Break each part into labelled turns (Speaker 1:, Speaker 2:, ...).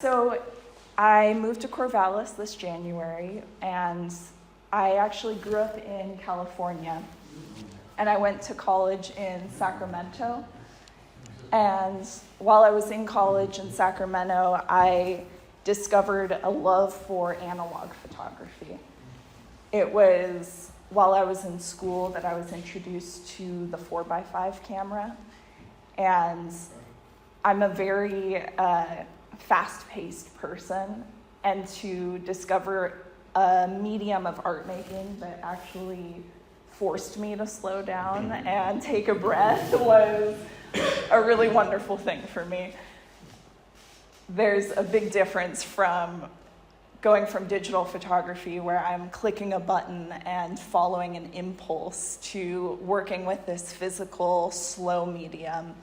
Speaker 1: So I moved to Corvallis this January, and I actually grew up in California, and I went to college in Sacramento. And while I was in college in Sacramento, I discovered a love for analog photography. It was while I was in school that I was introduced to the 4x5 camera, and I'm a very fast-paced person, and to discover a medium of art making that actually forced me to slow down and take a breath was a really wonderful thing for me. There's a big difference from going from digital photography, where I'm clicking a button and following an impulse, to working with this physical, slow medium.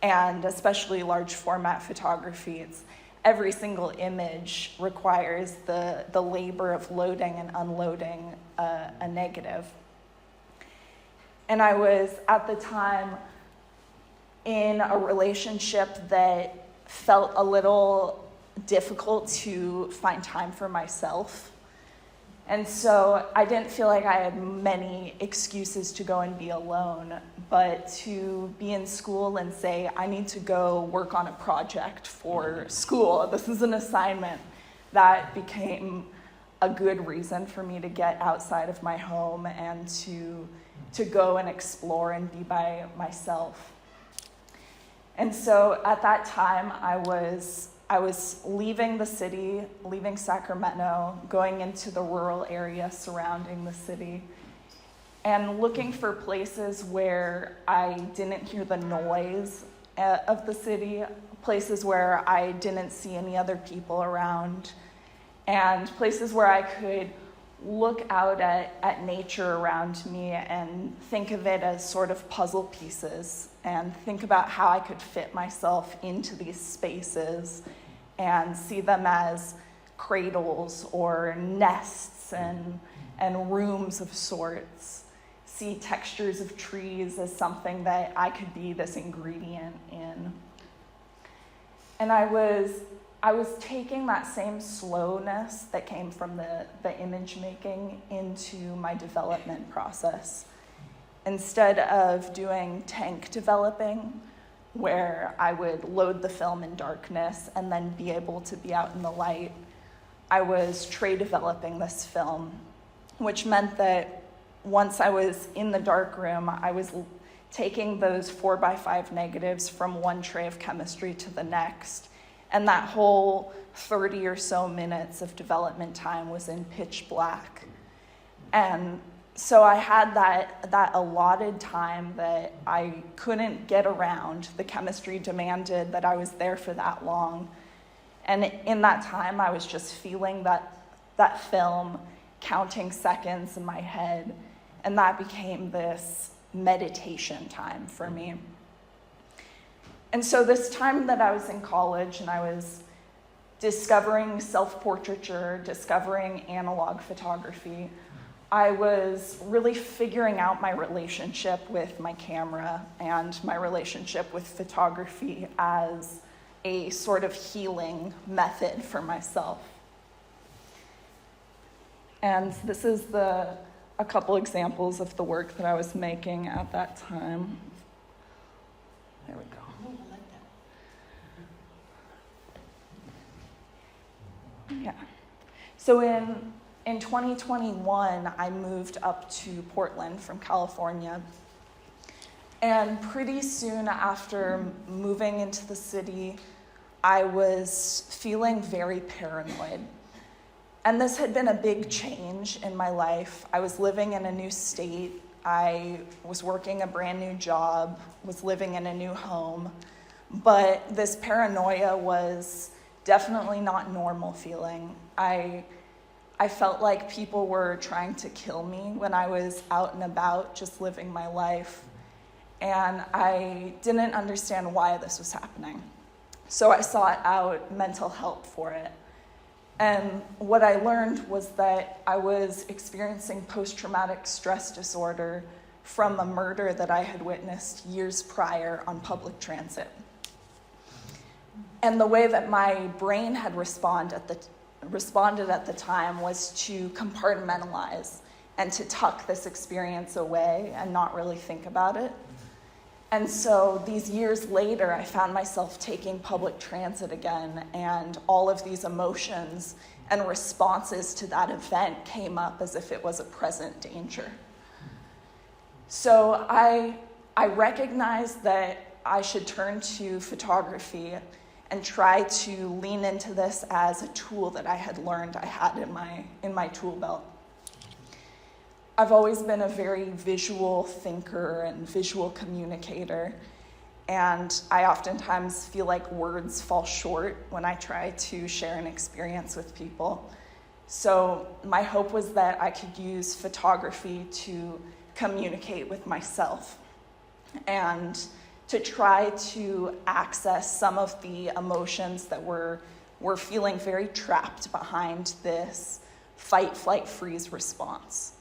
Speaker 1: And especially large format photography, every single image requires the labor of loading and unloading a negative. And I was, at the time, in a relationship that felt a little difficult to find time for myself. And so I didn't feel like I had many excuses to go and be alone, but to be in school and say, I need to go work on a project for school. This is an assignment. That became a good reason for me to get outside of my home and to go and explore and be by myself. And so at that time, I was leaving the city, leaving Sacramento, going into the rural area surrounding the city, and looking for places where I didn't hear the noise of the city, places where I didn't see any other people around, and places where I could look out at nature around me and think of it as sort of puzzle pieces, and think about how I could fit myself into these spaces and see them as cradles or nests and rooms of sorts. See textures of trees as something that I could be this ingredient in. And I was taking that same slowness that came from the image making into my development process. Instead of doing tank developing, where I would load the film in darkness and then be able to be out in the light, I was tray developing this film, which meant that once I was in the darkroom, I was taking those 4x5 negatives from one tray of chemistry to the next, and that whole 30 or so minutes of development time was in pitch black. And so I had that allotted time that I couldn't get around. The chemistry demanded that I was there for that long. And in that time, I was just feeling that film, counting seconds in my head. And that became this meditation time for me. And so this time that I was in college and I was discovering self-portraiture, discovering analog photography, I was really figuring out my relationship with my camera and my relationship with photography as a sort of healing method for myself. And this is a couple examples of the work that I was making at that time. There we go. Yeah. So in 2021, I moved up to Portland from California. And pretty soon after moving into the city, I was feeling very paranoid. And this had been a big change in my life. I was living in a new state. I was working a brand new job, was living in a new home. But this paranoia was definitely not normal feeling. I felt like people were trying to kill me when I was out and about, just living my life. And I didn't understand why this was happening. So I sought out mental help for it. And what I learned was that I was experiencing post-traumatic stress disorder from a murder that I had witnessed years prior on public transit. And the way that my brain had responded at the time was to compartmentalize and to tuck this experience away and not really think about it. And so these years later, I found myself taking public transit again, and all of these emotions and responses to that event came up as if it was a present danger. So I recognized that I should turn to photography and try to lean into this as a tool that I had learned I had in my tool belt. I've always been a very visual thinker and visual communicator, and I oftentimes feel like words fall short when I try to share an experience with people. So my hope was that I could use photography to communicate with myself and to try to access some of the emotions that were feeling very trapped behind this fight, flight, freeze response.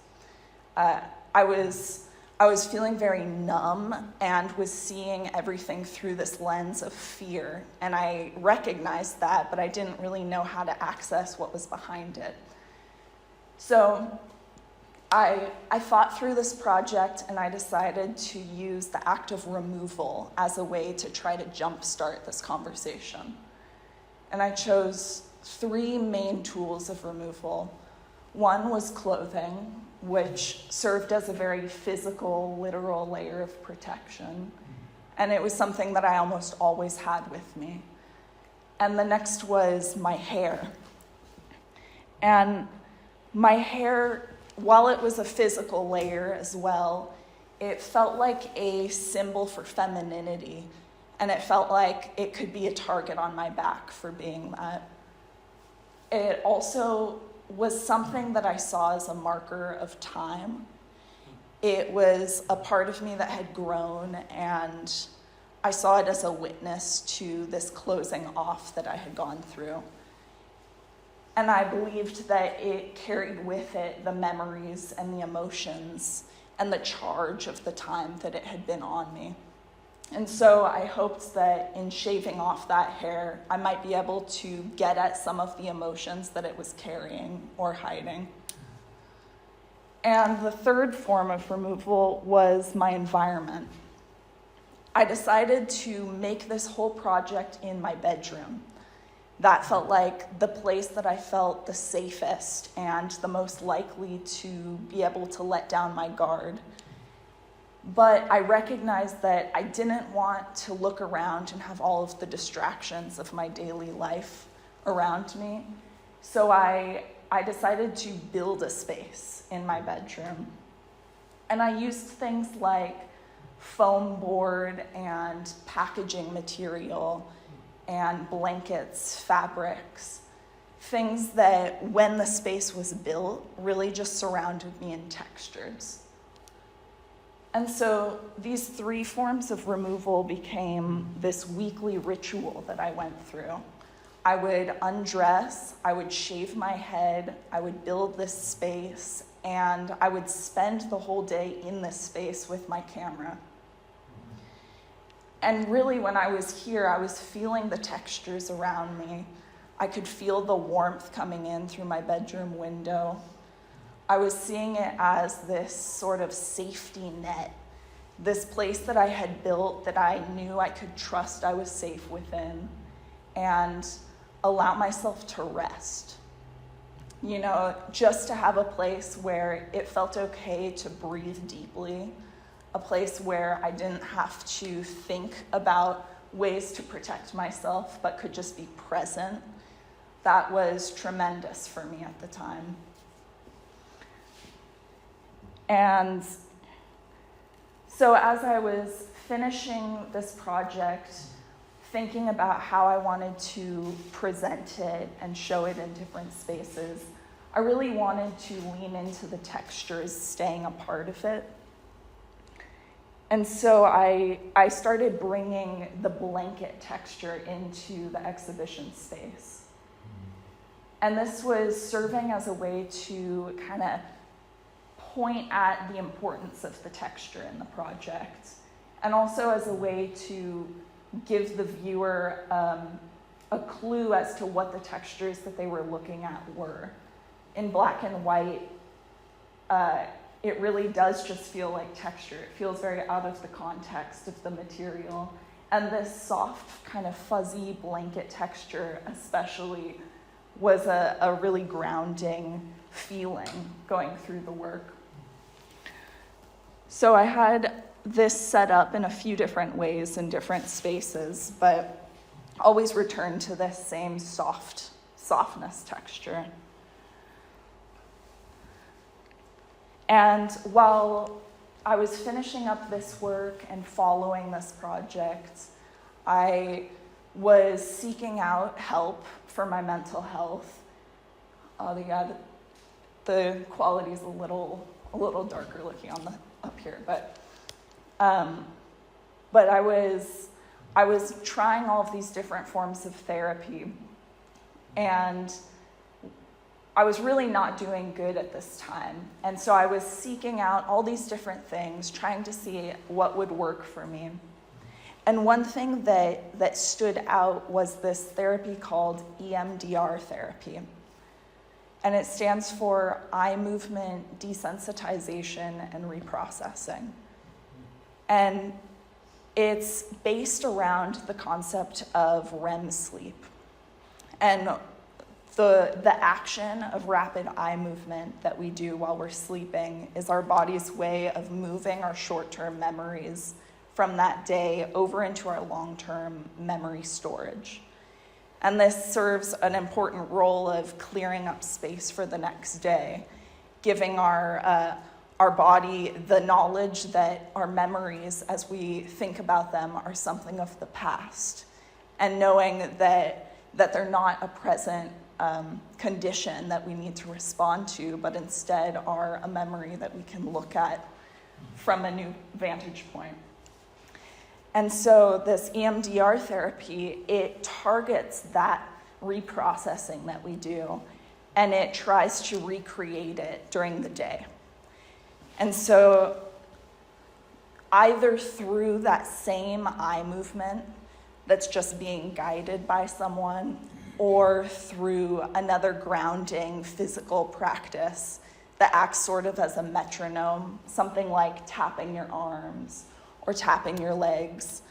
Speaker 1: I was feeling very numb and was seeing everything through this lens of fear. And I recognized that, but I didn't really know how to access what was behind it. So I thought through this project, and I decided to use the act of removal as a way to try to jumpstart this conversation. And I chose 3 main tools of removal. One was clothing, which served as a very physical, literal layer of protection. And it was something that I almost always had with me. And the next was my hair. And my hair, while it was a physical layer as well, it felt like a symbol for femininity. And it felt like it could be a target on my back for being that. It also was something that I saw as a marker of time. It was a part of me that had grown, and I saw it as a witness to this closing off that I had gone through. And I believed that it carried with it the memories and the emotions and the charge of the time that it had been on me. And so I hoped that in shaving off that hair, I might be able to get at some of the emotions that it was carrying or hiding. And the third form of removal was my environment. I decided to make this whole project in my bedroom. That felt like the place that I felt the safest and the most likely to be able to let down my guard. But I recognized that I didn't want to look around and have all of the distractions of my daily life around me. So I decided to build a space in my bedroom. And I used things like foam board and packaging material and blankets, fabrics, things that when the space was built really just surrounded me in textures. And so these 3 forms of removal became this weekly ritual that I went through. I would undress, I would shave my head, I would build this space, and I would spend the whole day in this space with my camera. And really, when I was here, I was feeling the textures around me. I could feel the warmth coming in through my bedroom window. I was seeing it as this sort of safety net, this place that I had built that I knew I could trust I was safe within and allow myself to rest. You know, just to have a place where it felt okay to breathe deeply, a place where I didn't have to think about ways to protect myself, but could just be present. That was tremendous for me at the time. And so as I was finishing this project, thinking about how I wanted to present it and show it in different spaces, I really wanted to lean into the textures staying a part of it. And so I started bringing the blanket texture into the exhibition space. And this was serving as a way to kind of point at the importance of the texture in the project, and also as a way to give the viewer a clue as to what the textures that they were looking at were. In black and white, it really does just feel like texture. It feels very out of the context of the material. And this soft, kind of fuzzy blanket texture especially was a really grounding feeling going through the work. So I had this set up in a few different ways in different spaces, but always returned to this same softness texture. And while I was finishing up this work and following this project, I was seeking out help for my mental health. Oh yeah, the quality is a little darker looking on the up here, but I was trying all of these different forms of therapy, and I was really not doing good at this time. And so I was seeking out all these different things, trying to see what would work for me. And one thing that stood out was this therapy called EMDR therapy. And it stands for eye movement desensitization and reprocessing. And it's based around the concept of REM sleep. And the action of rapid eye movement that we do while we're sleeping is our body's way of moving our short-term memories from that day over into our long-term memory storage. And this serves an important role of clearing up space for the next day, giving our body the knowledge that our memories, as we think about them, are something of the past, and knowing that they're not a present condition that we need to respond to, but instead are a memory that we can look at from a new vantage point. And so this EMDR therapy, it targets that reprocessing that we do, and it tries to recreate it during the day. And so either through that same eye movement that's just being guided by someone, or through another grounding physical practice that acts sort of as a metronome, something like tapping your arms or tapping your legs,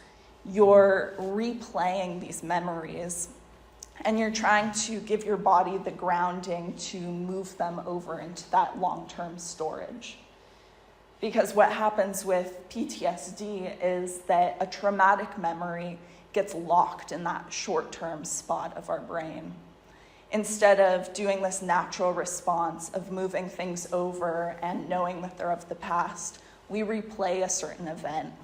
Speaker 1: you're replaying these memories, and you're trying to give your body the grounding to move them over into that long-term storage. Because what happens with PTSD is that a traumatic memory gets locked in that short-term spot of our brain. Instead of doing this natural response of moving things over and knowing that they're of the past, we replay a certain event,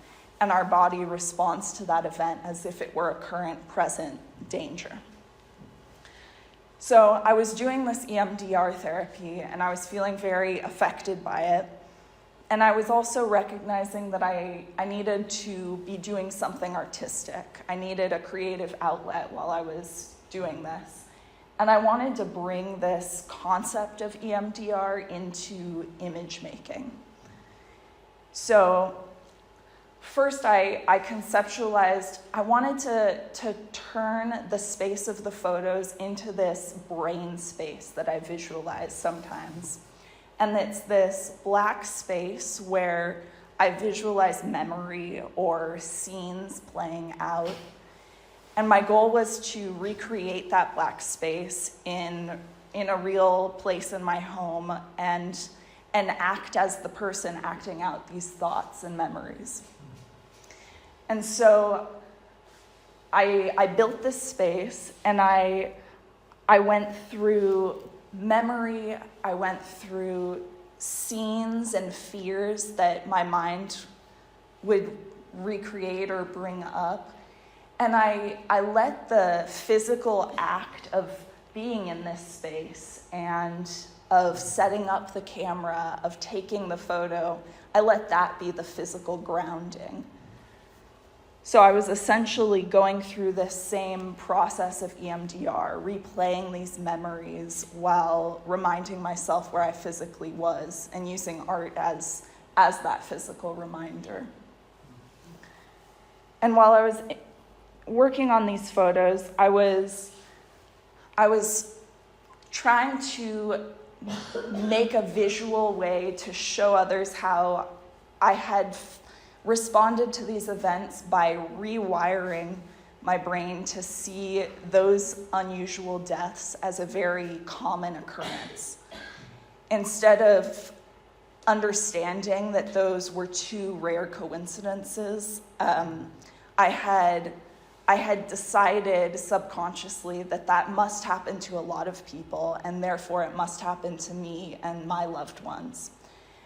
Speaker 1: and our body responds to that event as if it were a current, present danger. So I was doing this EMDR therapy, and I was feeling very affected by it. And I was also recognizing that I needed to be doing something artistic. I needed a creative outlet while I was doing this. And I wanted to bring this concept of EMDR into image making. So first I conceptualized, I wanted to turn the space of the photos into this brain space that I visualize sometimes. And it's this black space where I visualize memory or scenes playing out. And my goal was to recreate that black space in a real place in my home and act as the person acting out these thoughts and memories. And so I built this space, and I went through memory, I went through scenes and fears that my mind would recreate or bring up. And I let the physical act of being in this space and of setting up the camera, of taking the photo, I let that be the physical grounding. So I was essentially going through this same process of EMDR, replaying these memories while reminding myself where I physically was and using art as that physical reminder. And while I was working on these photos, I was trying to make a visual way to show others how I had responded to these events by rewiring my brain to see those unusual deaths as a very common occurrence. Instead of understanding that those were two rare coincidences, I had decided subconsciously that must happen to a lot of people, and therefore it must happen to me and my loved ones.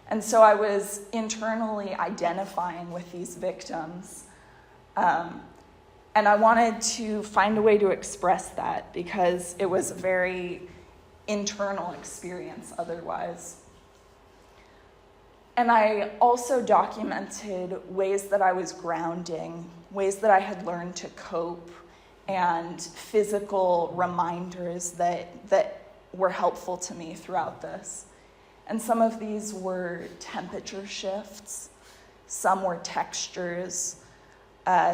Speaker 1: And so I was internally identifying with these victims, and I wanted to find a way to express that because it was a very internal experience otherwise. And I also documented ways that I was grounding, ways that I had learned to cope, and physical reminders that were helpful to me throughout this. And some of these were temperature shifts, some were textures,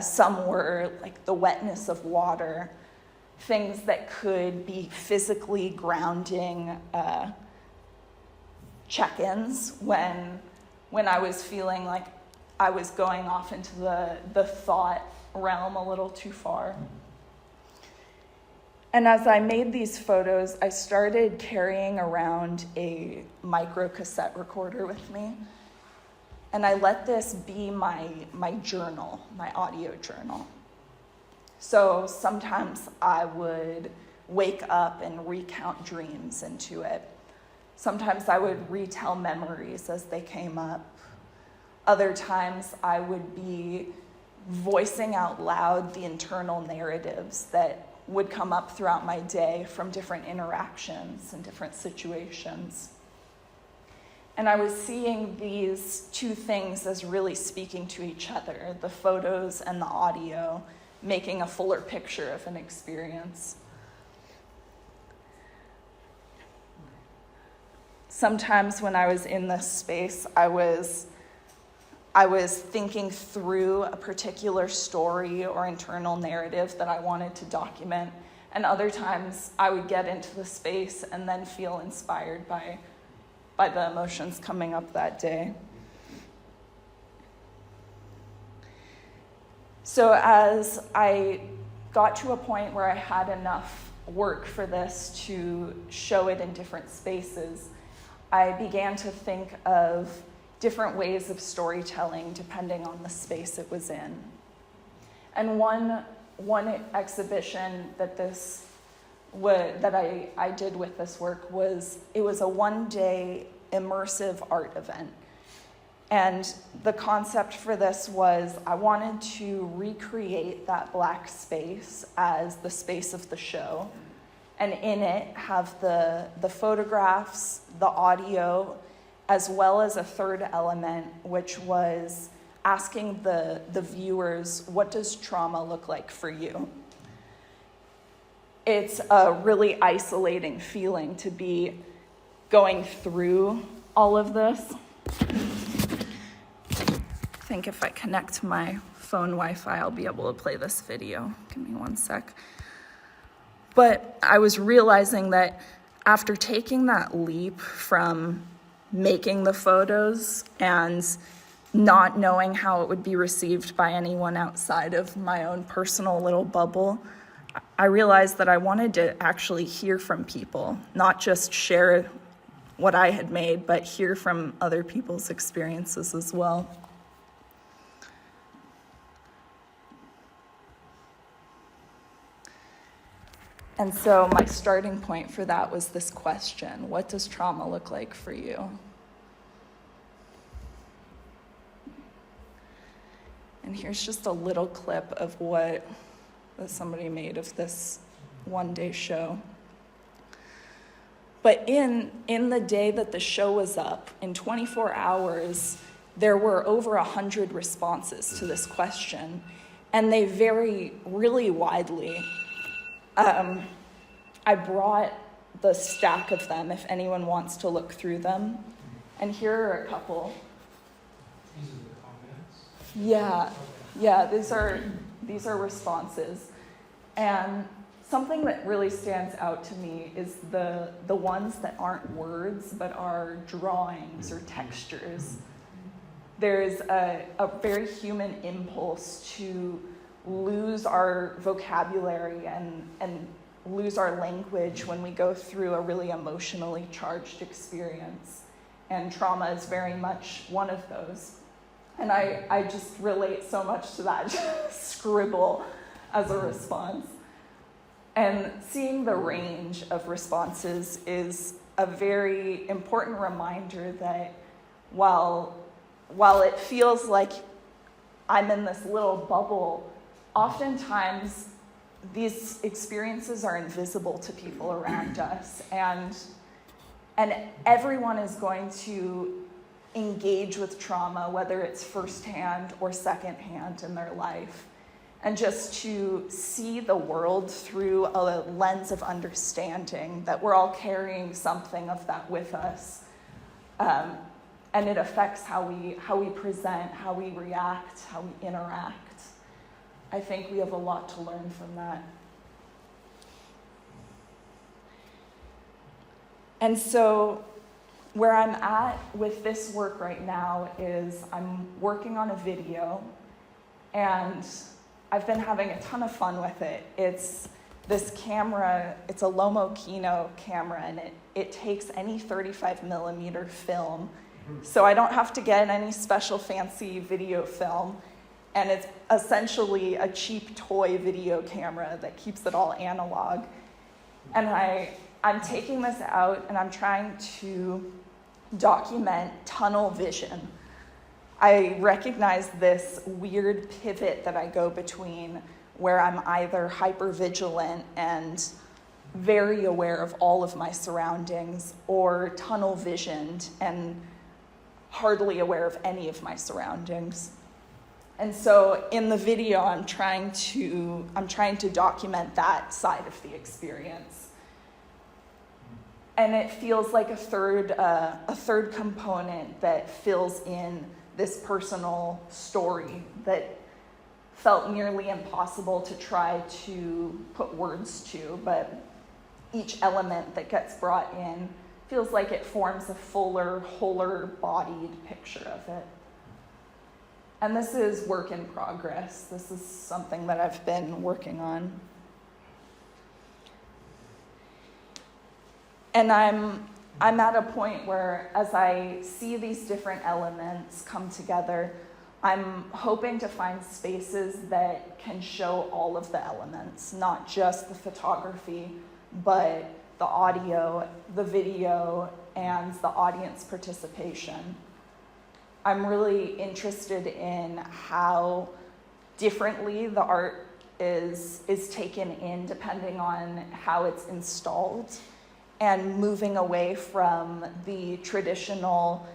Speaker 1: some were like the wetness of water, things that could be physically grounding check-ins when I was feeling like I was going off into the thought realm a little too far. And as I made these photos, I started carrying around a micro cassette recorder with me. And I let this be my journal, my audio journal. So sometimes I would wake up and recount dreams into it. Sometimes I would retell memories as they came up. Other times I would be voicing out loud the internal narratives that would come up throughout my day from different interactions and different situations. And I was seeing these two things as really speaking to each other, the photos and the audio, making a fuller picture of an experience. Sometimes when I was in this space, I was thinking through a particular story or internal narrative that I wanted to document. And other times I would get into the space and then feel inspired by the emotions coming up that day. So as I got to a point where I had enough work for this to show it in different spaces, I began to think of different ways of storytelling depending on the space it was in. And one exhibition that I did with this work was a one-day immersive art event. And the concept for this was I wanted to recreate that black space as the space of the show, and in it have the photographs, the audio, as well as a third element, which was asking the viewers, what does trauma look like for you? It's a really isolating feeling to be going through all of this. I think if I connect my phone Wi-Fi, I'll be able to play this video. Give me one sec. But I was realizing that after taking that leap from making the photos and not knowing how it would be received by anyone outside of my own personal little bubble, I realized that I wanted to actually hear from people, not just share what I had made, but hear from other people's experiences as well. And so my starting point for that was this question: what does trauma look like for you? And here's just a little clip of what somebody made of this one-day show. But in the day that the show was up, in 24 hours, there were over 100 responses to this question, and they vary really widely. I brought the stack of them if anyone wants to look through them. And here are a couple.
Speaker 2: These are the comments?
Speaker 1: Yeah, these are These are responses. And something that really stands out to me is the ones that aren't words, but are drawings or textures. There's a very human impulse to lose our vocabulary and lose our language when we go through a really emotionally charged experience. And trauma is very much one of those. And I just relate so much to that scribble as a response. And seeing the range of responses is a very important reminder that while it feels like I'm in this little bubble, oftentimes these experiences are invisible to people around us, and everyone is going to engage with trauma, whether it's firsthand or secondhand in their life. And just to see the world through a lens of understanding that we're all carrying something of that with us. And it affects how we present, how we react, how we interact. I think we have a lot to learn from that. And so where I'm at with this work right now is I'm working on a video, and I've been having a ton of fun with it. It's this camera, it's a Lomo Kino camera, and it takes any 35 millimeter film. So I don't have to get any special fancy video film. And it's essentially a cheap toy video camera that keeps it all analog. And I'm taking this out and I'm trying to document tunnel vision. I recognize this weird pivot that I go between where I'm either hypervigilant and very aware of all of my surroundings, or tunnel visioned and hardly aware of any of my surroundings. And so in the video, I'm trying to document that side of the experience. And it feels like a third component that fills in this personal story that felt nearly impossible to try to put words to, but each element that gets brought in feels like it forms a fuller, wholer-bodied picture of it. And this is work in progress. This is something that I've been working on. And I'm at a point where, as I see these different elements come together, I'm hoping to find spaces that can show all of the elements, not just the photography, but the audio, the video, and the audience participation. I'm really interested in how differently the art is taken in depending on how it's installed, and moving away from the traditional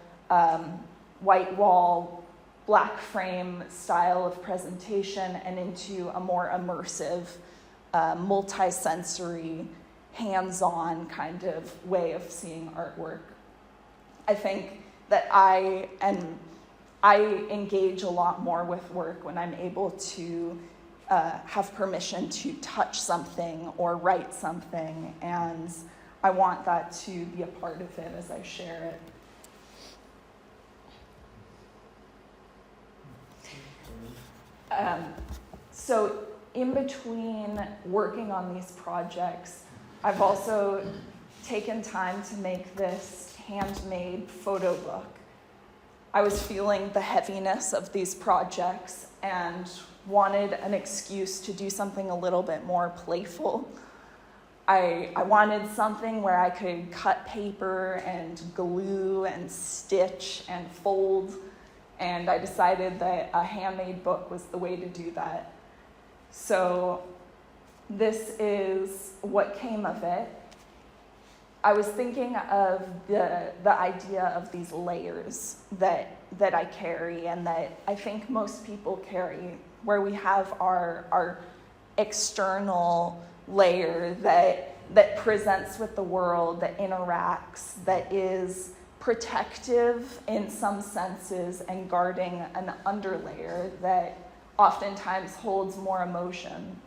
Speaker 1: white wall, black frame style of presentation and into a more immersive, multi-sensory, hands-on kind of way of seeing artwork. I think that I engage a lot more with work when I'm able to have permission to touch something or write something, and I want that to be a part of it as I share it. So in between working on these projects, I've also taken time to make this handmade photo book. I was feeling the heaviness of these projects and wanted an excuse to do something a little bit more playful. I wanted something where I could cut paper and glue and stitch and fold, and I decided that a handmade book was the way to do that. So this is what came of it. I was thinking of the idea of these layers that I carry and that I think most people carry, where we have our external layer that presents with the world, that interacts, that is protective in some senses and guarding an underlayer that oftentimes holds more emotion.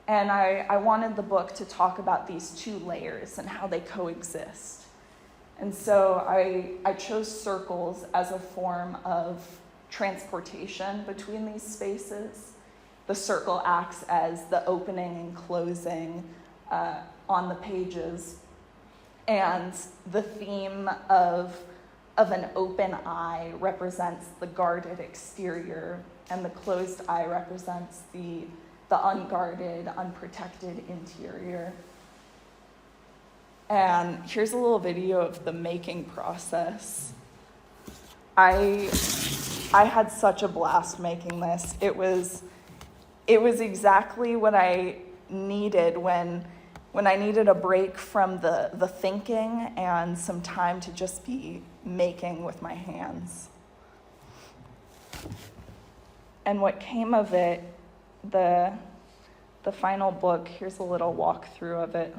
Speaker 1: And I wanted the book to talk about these two layers and how they coexist. And so I chose circles as a form of transportation between these spaces. The circle acts as the opening and closing on the pages. And the theme of an open eye represents the guarded exterior, and the closed eye represents the unguarded, unprotected interior. And here's a little video of the making process. I had such a blast making this. It was exactly what I needed when I needed a break from the thinking and some time to just be making with my hands. And what came of it, the final book, here's a little walkthrough of it.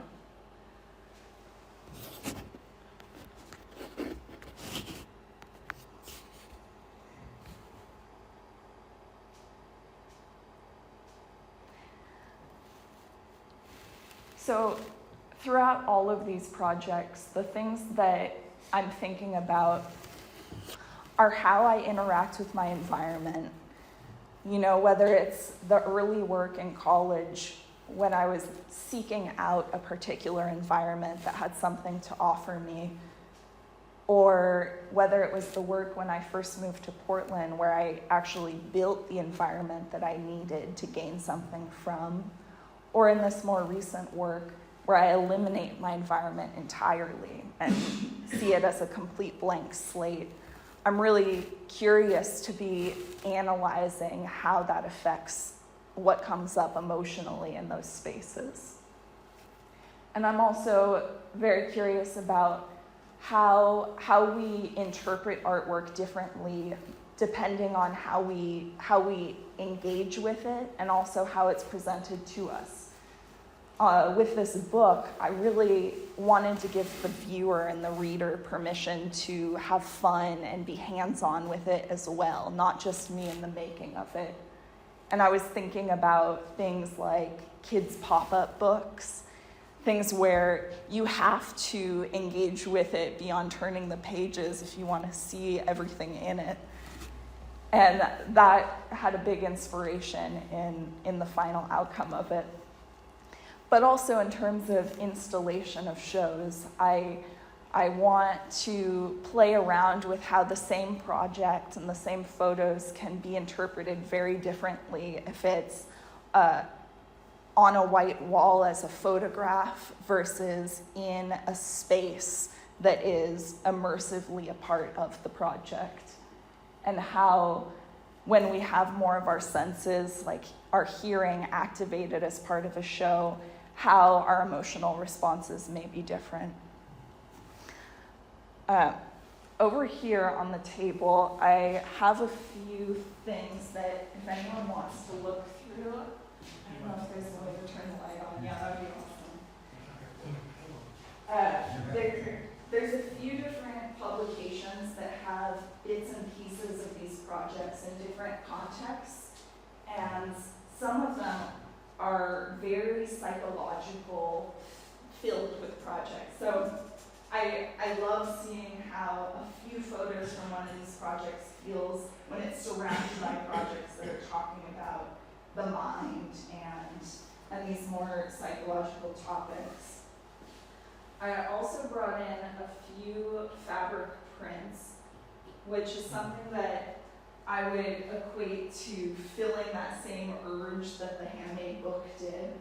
Speaker 1: So throughout all of these projects, the things that I'm thinking about are how I interact with my environment. You know, whether it's the early work in college when I was seeking out a particular environment that had something to offer me, or whether it was the work when I first moved to Portland where I actually built the environment that I needed to gain something from, or in this more recent work where I eliminate my environment entirely and see it as a complete blank slate. I'm really curious to be analyzing how that affects what comes up emotionally in those spaces. And I'm also very curious about how we interpret artwork differently depending on how we engage with it and also how it's presented to us. With this book, I really wanted to give the viewer and the reader permission to have fun and be hands-on with it as well, not just me in the making of it. And I was thinking about things like kids' pop-up books, things where you have to engage with it beyond turning the pages if you want to see everything in it. And that had a big inspiration in the final outcome of it. But also in terms of installation of shows, I want to play around with how the same project and the same photos can be interpreted very differently if it's on a white wall as a photograph versus in a space that is immersively a part of the project. And how when we have more of our senses, like our hearing activated as part of a show, how our emotional responses may be different. Over here on the table, I have a few things that if anyone wants to look through, I don't know if there's a way to turn the light on. Yeah, that would be awesome. There's a few different publications that have bits and pieces of these projects in different contexts, and some of them are very psychological, filled with projects. So I love seeing how a few photos from one of these projects feels when it's surrounded by projects that are talking about the mind and these more psychological topics. I also brought in a few fabric prints, which is something that I would equate to filling that same urge that the handmade book did.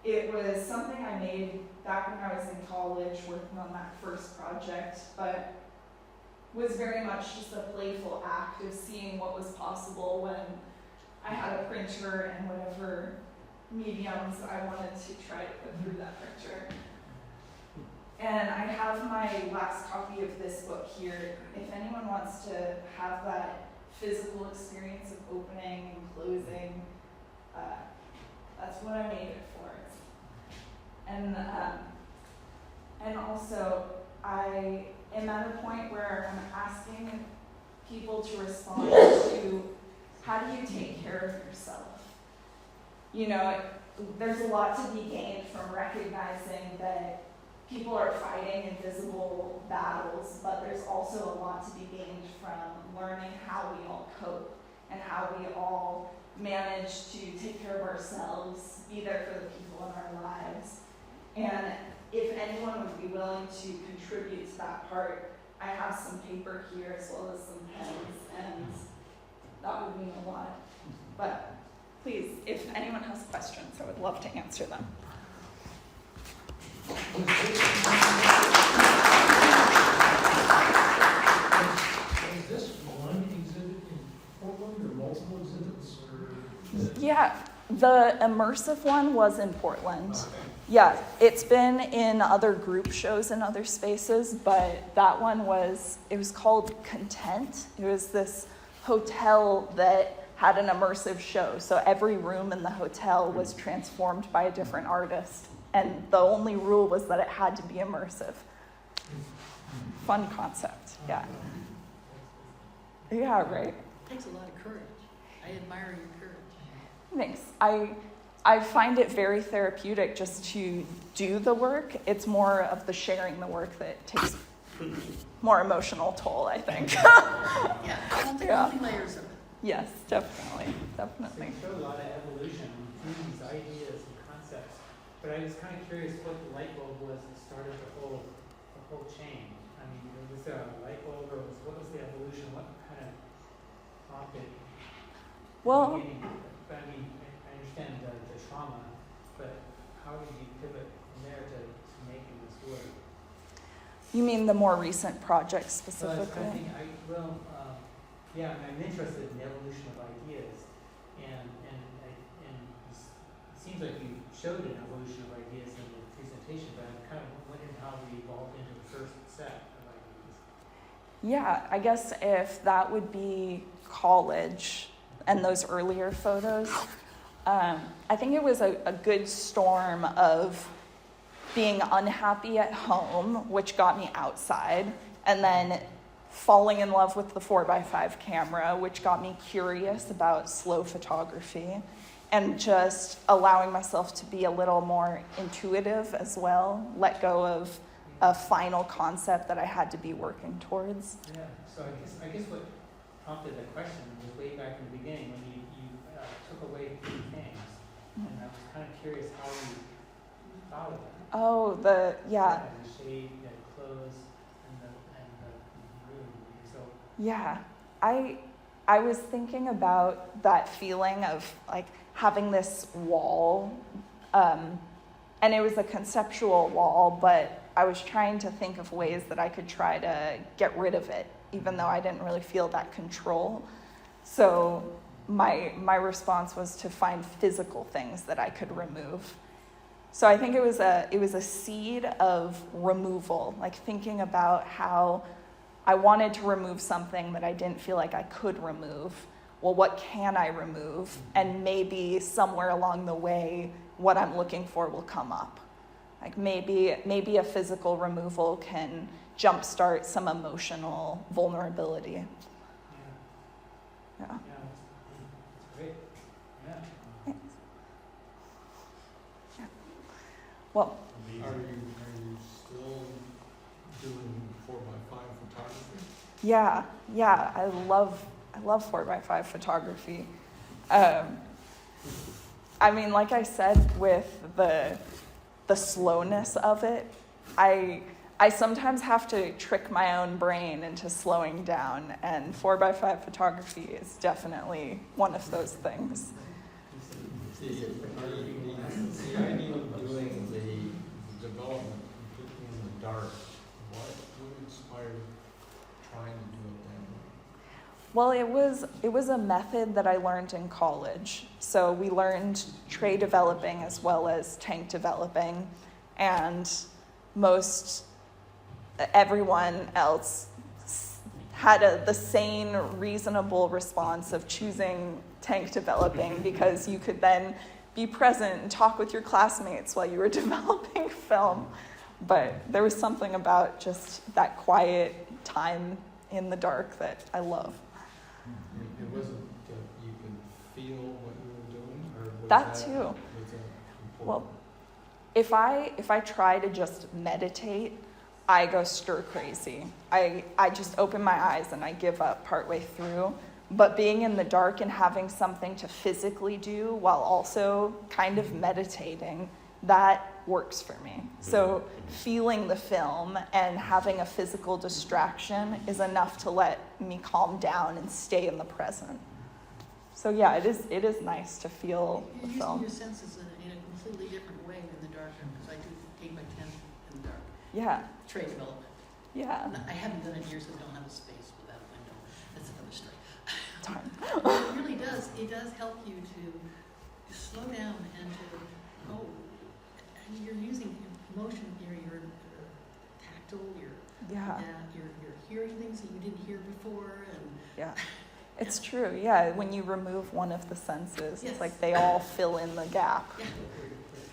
Speaker 1: It was something I made back when I was in college working on that first project, but was very much just a playful act of seeing what was possible when I had a printer and whatever mediums I wanted to try to put through that printer. And I have my last copy of this book here. If anyone wants to have that physical experience of opening and closing, that's what I made it for. And also, I am at a point where I'm asking people to respond to how do you take care of yourself? You know, there's a lot to be gained from recognizing that people are fighting invisible battles, but there's also a lot to be gained from learning how we all cope and how we all manage to take care of ourselves, be there for the people in our lives. And if anyone would be willing to contribute to that part, I have some paper here as well as some pens, and that would mean a lot. But please, if anyone has questions, I would love to answer them.
Speaker 2: Is this one exhibit in Portland or multiple exhibits? Or
Speaker 1: Yeah, the immersive one was in Portland. Yeah, it's been in other group shows in other spaces, but that one it was called Content. It was this hotel that had an immersive show. So every room in the hotel was transformed by a different artist. And the only rule was that it had to be immersive. Fun concept, yeah. Yeah, right.
Speaker 3: It takes a lot of courage. I admire your courage.
Speaker 1: Thanks. I find it very therapeutic just to do the work. It's more of the sharing the work that takes more emotional toll, I think.
Speaker 3: Yeah, all the layers of it.
Speaker 1: Yes, definitely. Definitely.
Speaker 4: So you showed a lot of evolution through these ideas and concepts, but I was kind of curious what the light bulb was that started the whole chain. I mean, was there a light bulb, or what was the evolution? What kind of prompted
Speaker 1: Well,
Speaker 4: the beginning? But I mean, I understand the trauma, but how did you pivot from there to making this work?
Speaker 1: you mean the more recent project
Speaker 4: So
Speaker 1: specifically?
Speaker 4: I'm interested in the evolution of ideas, and it seems like you showed an evolution of ideas in the presentation, but I'm kind of wondering how we evolved into the first set of ideas.
Speaker 1: Yeah, I guess if that would be college and those earlier photos, I think it was a good storm of being unhappy at home, which got me outside, and then falling in love with the 4x5 camera, which got me curious about slow photography, and just allowing myself to be a little more intuitive as well, let go of a final concept that I had to be working towards.
Speaker 4: Yeah, so I guess what prompted that question was way back in the beginning when you took away 3 things, and I was kind of curious how you thought of that.
Speaker 1: Oh,
Speaker 4: The shade, the clothes, and the room. So
Speaker 1: yeah. I was thinking about that feeling of like having this wall, and it was a conceptual wall, but I was trying to think of ways that I could try to get rid of it, even though I didn't really feel that control. So my response was to find physical things that I could remove. So I think it was a seed of removal, like thinking about how I wanted to remove something that I didn't feel like I could remove. Well, what can I remove? And maybe somewhere along the way, what I'm looking for will come up. Like maybe a physical removal can jumpstart some emotional vulnerability. Yeah.
Speaker 4: that's great. Yeah.
Speaker 1: Thanks. Yeah. Well,
Speaker 2: are you still doing 4x5 photography?
Speaker 1: yeah, I love 4x5 photography. I mean, like I said, with the slowness of it, I sometimes have to trick my own brain into slowing down, and 4x5 photography is definitely one of those things.
Speaker 5: The idea of doing the development completely in the dark, what inspired trying to do it that way?
Speaker 1: Well, it was a method that I learned in college. So we learned tray developing as well as tank developing, and everyone else had the sane, reasonable response of choosing tank developing because you could then be present and talk with your classmates while you were developing film. But there was something about just that quiet time in the dark that I love.
Speaker 5: It wasn't,
Speaker 1: That
Speaker 5: Is
Speaker 1: too.
Speaker 5: is that
Speaker 1: Well,
Speaker 5: important?
Speaker 1: if I try to just meditate, I go stir crazy. I just open my eyes and I give up partway through. But being in the dark and having something to physically do while also kind of meditating, that works for me. So feeling the film and having a physical distraction is enough to let me calm down and stay in the present. So yeah, it is nice to feel the
Speaker 3: You're using
Speaker 1: film.
Speaker 3: your senses in a completely different way in the dark room, because I do take my 10 in the dark.
Speaker 1: Yeah,
Speaker 3: Trade development.
Speaker 1: yeah.
Speaker 3: I haven't done it in years, I don't have a space without a window. That's another story.
Speaker 1: Darn.
Speaker 3: But it really does, it does help you to slow down and to, and you're using emotion, you're tactile,
Speaker 1: Yeah,
Speaker 3: you're hearing things that you didn't hear before, and
Speaker 1: yeah. It's true, yeah. When you remove one of the senses,
Speaker 3: Yes.
Speaker 1: it's like they all fill in the gap.
Speaker 3: yeah.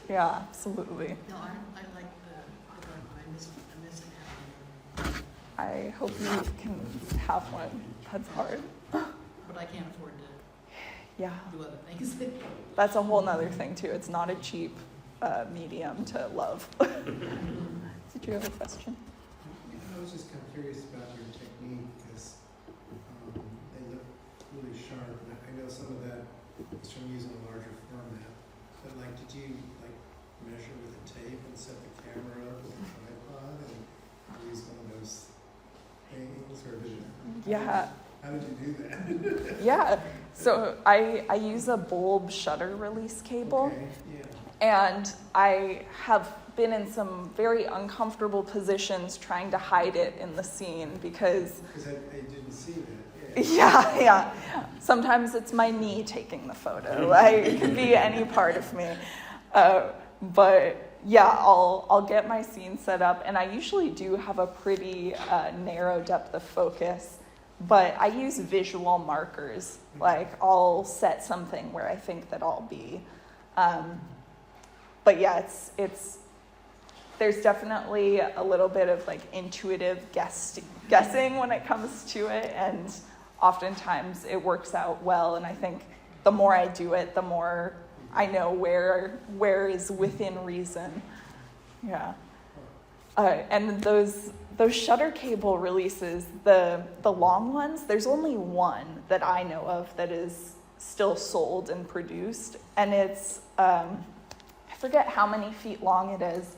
Speaker 1: Yeah, absolutely.
Speaker 3: No, I like the dark one. I miss having it.
Speaker 1: I hope you can have one. That's hard.
Speaker 3: But I can't afford to
Speaker 1: Yeah,
Speaker 3: do other things.
Speaker 1: that's a whole nother thing too. It's not a cheap medium to love. Did you have a question?
Speaker 6: I was just kind of curious about your technique because they look really sharp. And I know some of that is from using a larger format. But like, did you like measure with a tape and set the camera up with a tripod and use one of those things, or did you?
Speaker 1: Yeah.
Speaker 6: How did you do that?
Speaker 1: Yeah. So I use a bulb shutter release cable.
Speaker 6: Okay, yeah.
Speaker 1: And I have been in some very uncomfortable positions trying to hide it in the scene because,
Speaker 6: Because I didn't see that. Yeah.
Speaker 1: yeah. Sometimes it's my knee taking the photo. Like, it could be any part of me. But yeah, I'll get my scene set up, and I usually do have a pretty narrow depth of focus. But I use visual markers. Like, I'll set something where I think that I'll be. But yeah, there's definitely a little bit of like intuitive guessing when it comes to it, and oftentimes it works out well. And I think the more I do it, the more I know where is within reason. Yeah. And those shutter cable releases, the long ones, there's only one that I know of that is still sold and produced, and it's I forget how many feet long it is,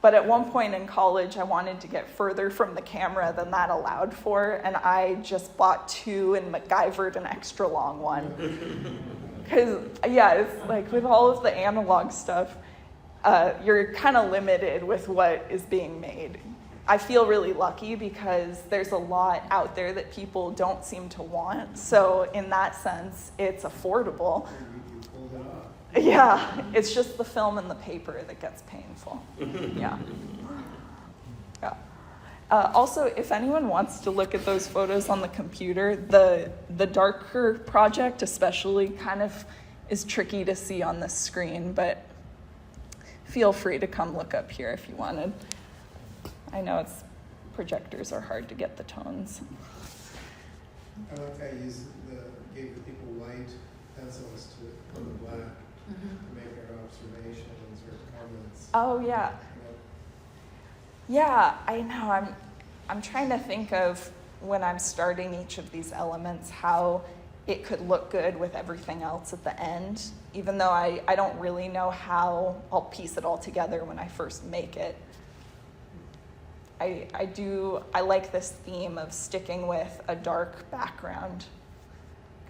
Speaker 1: but at one point in college I wanted to get further from the camera than that allowed for, and I just bought two and MacGyvered an extra long one. Because yeah, it's like with all of the analog stuff, you're kind of limited with what is being made. I feel really lucky because there's a lot out there that people don't seem to want. So in that sense, it's affordable.
Speaker 6: You pulled it off.
Speaker 1: Yeah, it's just the film and the paper that gets painful. Yeah. Yeah. Also, if anyone wants to look at those photos on the computer, the darker project especially kind of is tricky to see on the screen, but feel free to come look up here if you wanted. I know projectors are hard to get the tones.
Speaker 6: I like how you gave the people white pencils to the black to make our observations or comments.
Speaker 1: Oh yeah. Yeah, I know. I'm trying to think of when I'm starting each of these elements how it could look good with everything else at the end, even though I don't really know how I'll piece it all together when I first make it. I like this theme of sticking with a dark background,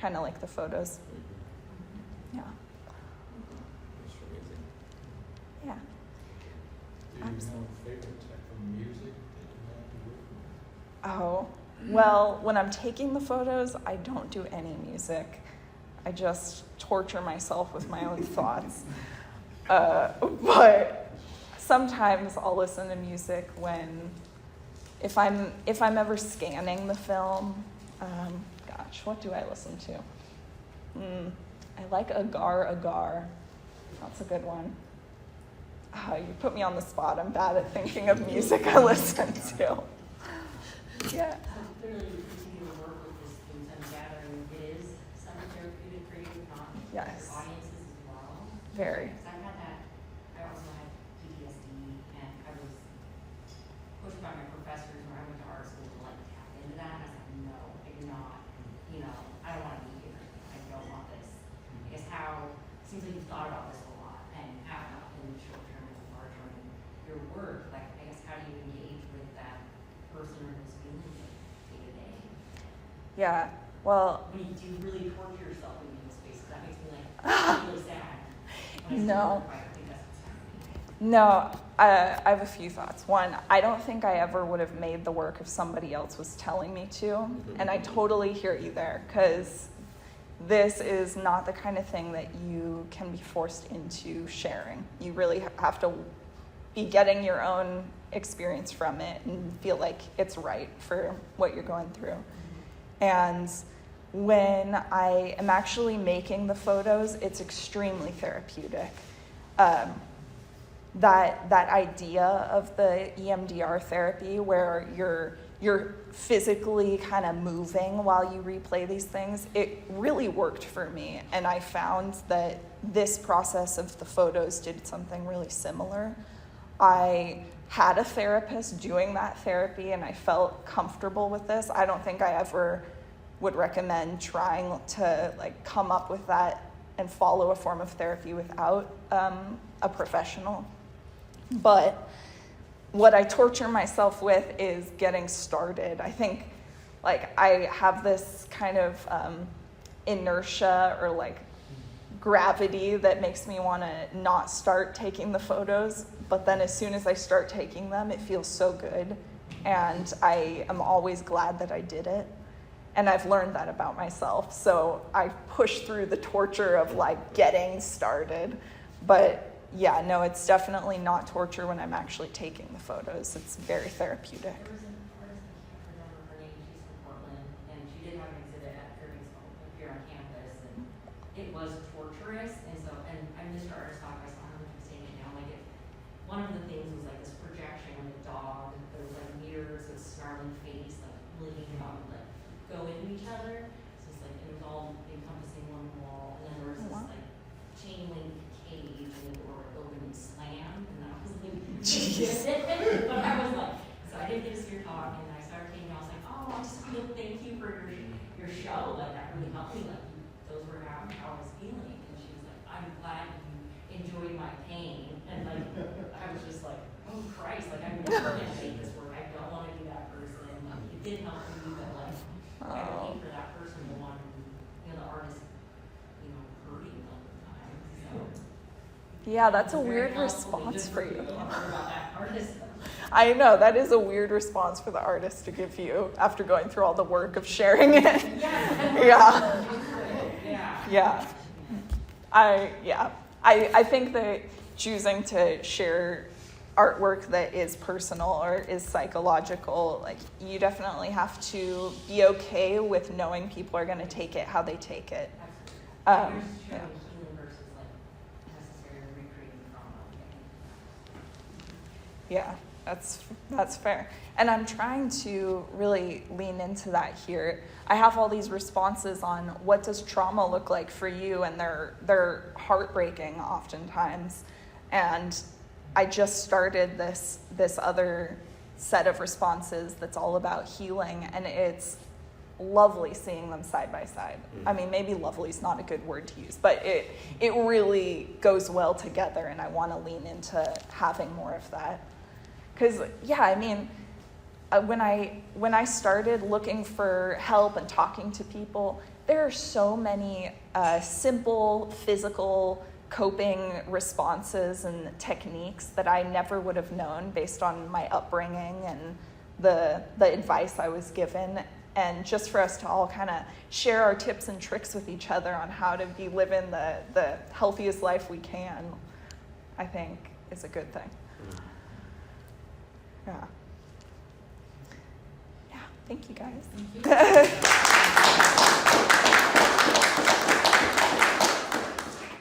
Speaker 1: kind of like the photos. Yeah. Yeah.
Speaker 5: Do you have a favorite type of music that you like to work with?
Speaker 1: Oh, well, when I'm taking the photos, I don't do any music. I just torture myself with my own thoughts. But sometimes I'll listen to music if I'm ever scanning the film. Gosh, what do I listen to? I like Agar Agar. That's a good one. You put me on the spot. I'm bad at thinking of music I listen to. Yeah.
Speaker 7: So clearly you continue to work with this things I'm gathering. It is some therapeutic for you, not
Speaker 1: Yes.
Speaker 7: your audiences as well.
Speaker 1: Very.
Speaker 8: Because I had that, I also had PTSD, and I was pushed by my professors when I went to art school to like tap into that, and I was like, no, I do not, you know, I don't want to be here, I don't want this. I guess how, seems like you've thought about this a lot, and how, in the short term and long term, and your work, like, I guess how do you engage with that person or those feelings day to day?
Speaker 1: Yeah. Well,
Speaker 8: I mean, do you really torture yourself when you do space? Because that makes me like really sad. When I see
Speaker 1: No.
Speaker 8: work, I think that's what's happening.
Speaker 1: no, I have a few thoughts. One, I don't think I ever would have made the work if somebody else was telling me to. And I totally hear you there, because this is not the kind of thing that you can be forced into sharing. You really have to be getting your own experience from it and feel like it's right for what you're going through. And when I am actually making the photos, it's extremely therapeutic. That idea of the EMDR therapy, where you're physically kind of moving while you replay these things, it really worked for me. And I found that this process of the photos did something really similar. I had a therapist doing that therapy, and I felt comfortable with this. I don't think I ever would recommend trying to like come up with that and follow a form of therapy without a professional. But what I torture myself with is getting started. I think like I have this kind of inertia or like gravity that makes me want to not start taking the photos. But then as soon as I start taking them, it feels so good. And I am always glad that I did it. And I've learned that about myself. So I push through the torture of like getting started. But yeah, no, it's definitely not torture when I'm actually taking the photos. It's very therapeutic.
Speaker 8: There was an artist, I can't remember her name, she's from Portland, and she did have an exhibit at Fairbanks here on campus, and it was torturous, and so, and I missed her artist talk, I saw her saying it now, like one of the things was like this projection of a dog, there was like mirrors with snarling face, like living dog, like go into each other, so it's like, it was all encompassing one wall, and then there was this like chain link cage, and the door would open and slam, and I was like,
Speaker 1: Jeez.
Speaker 8: but I was like, so I didn't get to see her talk, and I started taking, I was like, oh, I just feel thank you for your show, like that really helped me, like those were how I was feeling, and she was like, I'm glad you enjoyed my pain, and like I was just like, oh Christ, like I'm never gonna make this work, I don't want to be that person, like, it did help me, but like I would hate for that person to want to, you know, the artist, you know, hurting all the time, so.
Speaker 1: Yeah, that's a
Speaker 8: It's very
Speaker 1: weird
Speaker 8: helpful
Speaker 1: response
Speaker 8: just
Speaker 1: for
Speaker 8: to
Speaker 1: you.
Speaker 8: know about that artist.
Speaker 1: I know, that is a weird response for the artist to give you after going through all the work of sharing it. Yeah.
Speaker 8: Yeah.
Speaker 1: Yeah. I think that choosing to share artwork that is personal or is psychological, like you definitely have to be okay with knowing people are going to take it how they take it.
Speaker 8: Absolutely.
Speaker 1: Yeah.
Speaker 8: Healing versus like necessarily recreating trauma.
Speaker 1: Yeah, that's fair. And I'm trying to really lean into that here. I have all these responses on what does trauma look like for you, and they're heartbreaking oftentimes. And I just started this other set of responses that's all about healing, and it's lovely seeing them side by side. I mean, maybe lovely is not a good word to use, but it really goes well together, and I want to lean into having more of that. Because, yeah, I mean, when I started looking for help and talking to people, there are so many simple physical coping responses and techniques that I never would have known based on my upbringing and the advice I was given. And just for us to all kind of share our tips and tricks with each other on how to be living the healthiest life we can, I think is a good thing. Yeah. Yeah, thank you guys.
Speaker 8: Thank you.